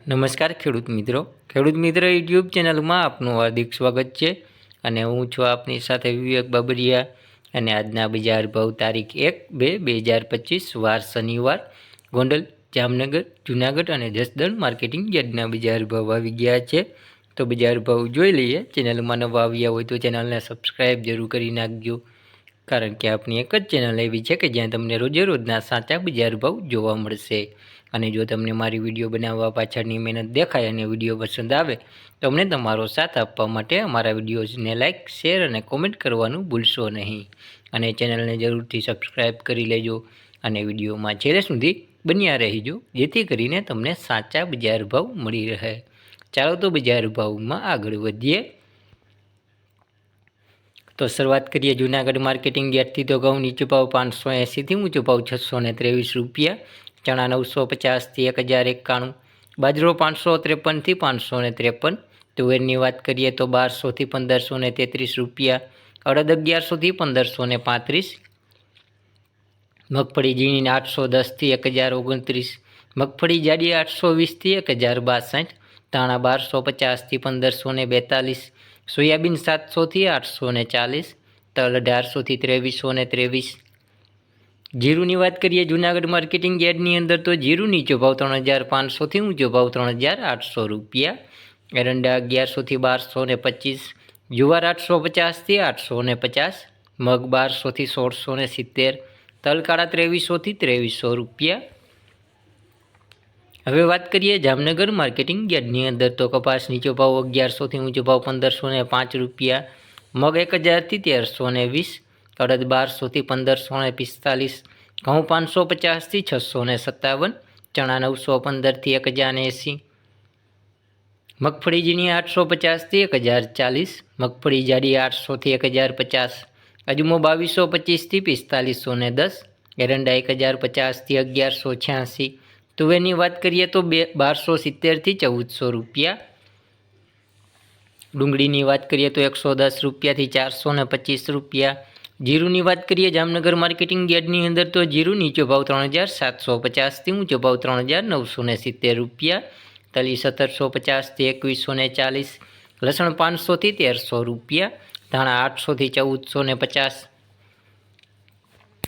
નમસ્કાર ખેડૂત મિત્રો યુટ્યુબ ચેનલમાં આપનું હાર્દિક સ્વાગત છે અને હું છું આપની સાથે વિવેક બાબરિયા અને આજના બજાર ભાવ તારીખ 1/2/2025 વાર શનિવાર ગોંડલ જામનગર જૂનાગઢ અને જસદણ માર્કેટિંગ યાર્ડના બજાર ભાવ આવી ગયા છે। તો બજાર ભાવ જોઈ લઈએ। ચેનલમાં નવા આવ્યા હોય તો ચેનલને સબસ્ક્રાઈબ જરૂર કરી નાખજો, કારણ કે આપણી એક જ ચેનલ એવી છે કે જ્યાં તમને રોજે રોજના સાચા બજાર ભાવ જોવા મળશે। અને જો તમને મારી વિડીયો બનાવવા પાછળની મહેનત દેખાય અને વિડીયો પસંદ આવે તો અમને તમારો સાથ આપવા માટે અમારા વિડીયોઝને લાઇક, શેર અને કોમેન્ટ કરવાનું ભૂલશો નહીં। અને ચેનલને જરૂરથી સબસ્ક્રાઈબ કરી લેજો અને વિડીયોમાં છેલ્લે સુધી બન્યા રહેજો, જેથી કરીને તમને સાચા બજાર ભાવ મળી રહે। ચાલો તો બજાર ભાવમાં આગળ વધીએ। તો શરૂઆત કરીએ જૂનાગઢ માર્કેટિંગ યાર્ડથી। તો ઘઉં નીચો ભાવ 580થી ઊંચો ભાવ 623 રૂપિયા, ચણા 950થી 1091, બાજરો 553થી 553, તુવેરની વાત કરીએ તો 1200થી 1533 રૂપિયા, અડદ 1100થી 1535, મગફળી ઝીણી 810થી 1029, મગફળી જાડી 820થી 1062, ધાણા 1250થી 1542, સોયાબીન 700થી 840, તલ 1800થી 2323। જીરુની વાત કરીએ જૂનાગઢ માર્કેટિંગ યાર્ડની અંદર તો જીરું નીચો ભાવ 3500થી ઊંચો ભાવ 3800 રૂપિયા, એરંડા 1100થી 1225, જુવાર 850થી 850, મગ 1200થી 1670, તલ કાળા 2300થી 2300 રૂપિયા। હવે વાત કરીએ જામનગર માર્કેટિંગ યાર્ડની અંદર તો કપાસ નીચો ભાવ 1100થી ઊંચો ભાવ 1505 રૂપિયા, મગ 1000થી 1320, અડદ 1200થી 1545, ઘઉં 550થી 657, ચણા 915થી 1080, મગફળી ઝીણી 850થી 1040, મગફળી જાડી 800થી 1050, અજમો 2225થી 4510, એરંડા 1050થી 1186, તુવેરની વાત કરીએ તો 1270થી 1400 રૂપિયા, ડુંગળીની વાત કરીએ તો 110 રૂપિયાથી 425 રૂપિયા। જીરુની વાત કરીએ જામનગર માર્કેટિંગ યાર્ડની અંદર તો જીરું નીચો ભાવ 3750થી ઊંચો ભાવ 3970 રૂપિયા, તલી 1750થી 2140, લસણ 500થી 1300 રૂપિયા, ધાણા 800થી 1450।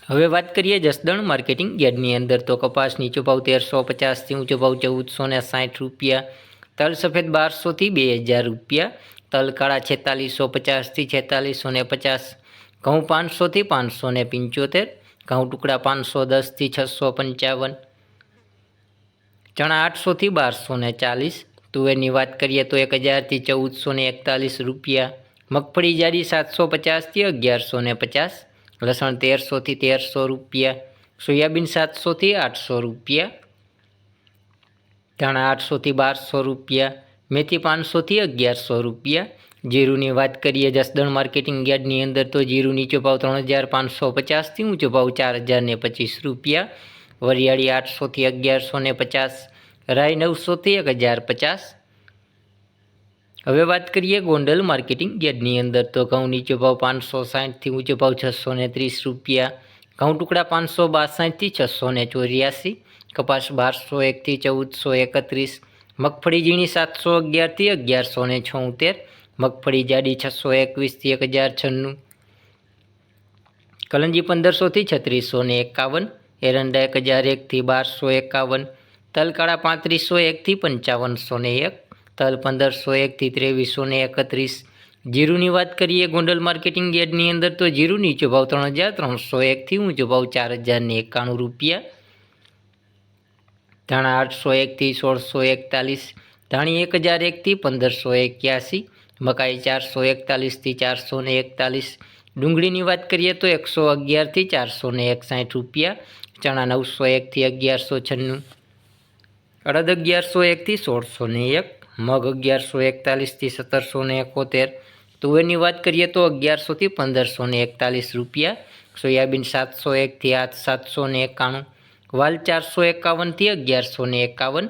હવે વાત કરીએ જસદણ માર્કેટિંગ યાર્ડની અંદર તો કપાસ નીચો ભાવ 1350થી ઊંચો ભાવ 1460 રૂપિયા, તલ સફેદ 1200થી 2000 રૂપિયા, તલ કાળા 4650થી 4650, ઘઉં 500થી 575, ઘઉં ટુકડા 510થી 655, ચણા 800થી 1240, તુવેરની વાત કરીએ તો 1000થી 1441 રૂપિયા, મગફળી જાડી 750થી 1150, લસણ 1300થી 1300 રૂપિયા, સોયાબીન 700થી 800 રૂપિયા, ધાણા 800થી 1200 રૂપિયા, મેથી 500થી 1100 રૂપિયા। જીરુની વાત કરીએ જસદણ માર્કેટિંગ યાર્ડની અંદર તો જીરું નીચો ભાવ 3550થી ઊંચો ભાવ 4025 રૂપિયા, વરિયાળી 800થી 1150, રાઈ 900થી 1050। હવે વાત કરીએ ગોંડલ માર્કેટિંગ યાર્ડની અંદર તો ઘઉં નીચો ભાવ 560થી ઊંચો ભાવ 630 રૂપિયા, ઘઉં ટુકડા 562થી 684, કપાસ 1201થી 1431, મગફળી ઝીણી 711થી 1176, મગફળી જાડી 621થી 1096, કલંજી 1500થી 3651, એરંડા 1001થી 1251, તલ કાળા 3501થી 5501, તલ 1501થી 2331। જીરુની વાત કરીએ ગોંડલ માર્કેટિંગ યાર્ડની અંદર તો જીરું નીચો ભાવ 3301થી ઊંચો ભાવ 4091 રૂપિયા, ધાણા 801થી 1641, ધાણી 1001થી 1581, મકાઈ 441થી 441, ડુંગળીની વાત કરીએ તો 111થી 461 રૂપિયા, ચણા 901થી 1196, અડદ 1101થી 1601, મગ 1141થી 1771, તુવેરની વાત કરીએ તો 1100થી 1541 રૂપિયા, સોયાબીન 701થી 791, વાલ 451થી 1151,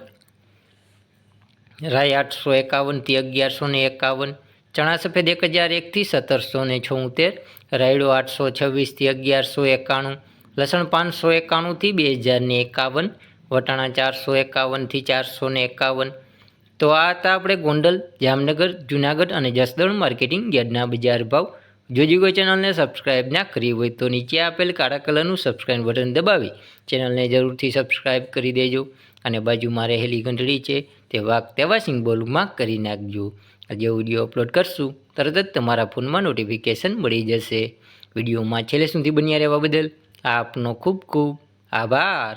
રાઈ 851થી 1151, ચણા સફેદ 1001થી 1776, રાયડો 826થી 1191, લસણ 591થી 2051, વટાણા 451થી 451, તો આ હતા આપણે ગોંડલ, જામનગર, જુનાગઢ અને જસદણ માર્કેટિંગ યાર્ડના બજાર ભાવ. જો કોઈ ચેનલને સબસ્ક્રાઇબ ના કરી હોય તો નીચે આપેલ કાળા કલરનું સબસ્ક્રાઇબ બટન દબાવી ચેનલને જરૂરથી સબસ્ક્રાઇબ કરી દેજો. અને બાજુમાં રહેલી ઘંટડી છે તે તેવા સિમ્બોલમાં કરી નાખજો. જે વિડીયો અપલોડ કરશું તરત જ તમારા ફોનમાં નોટિફિકેશન મળી જશે. વિડીયોમાં છેલ્લે સુધી બન્યા રહેવા બદલ આપનો ખૂબ ખૂબ આભાર.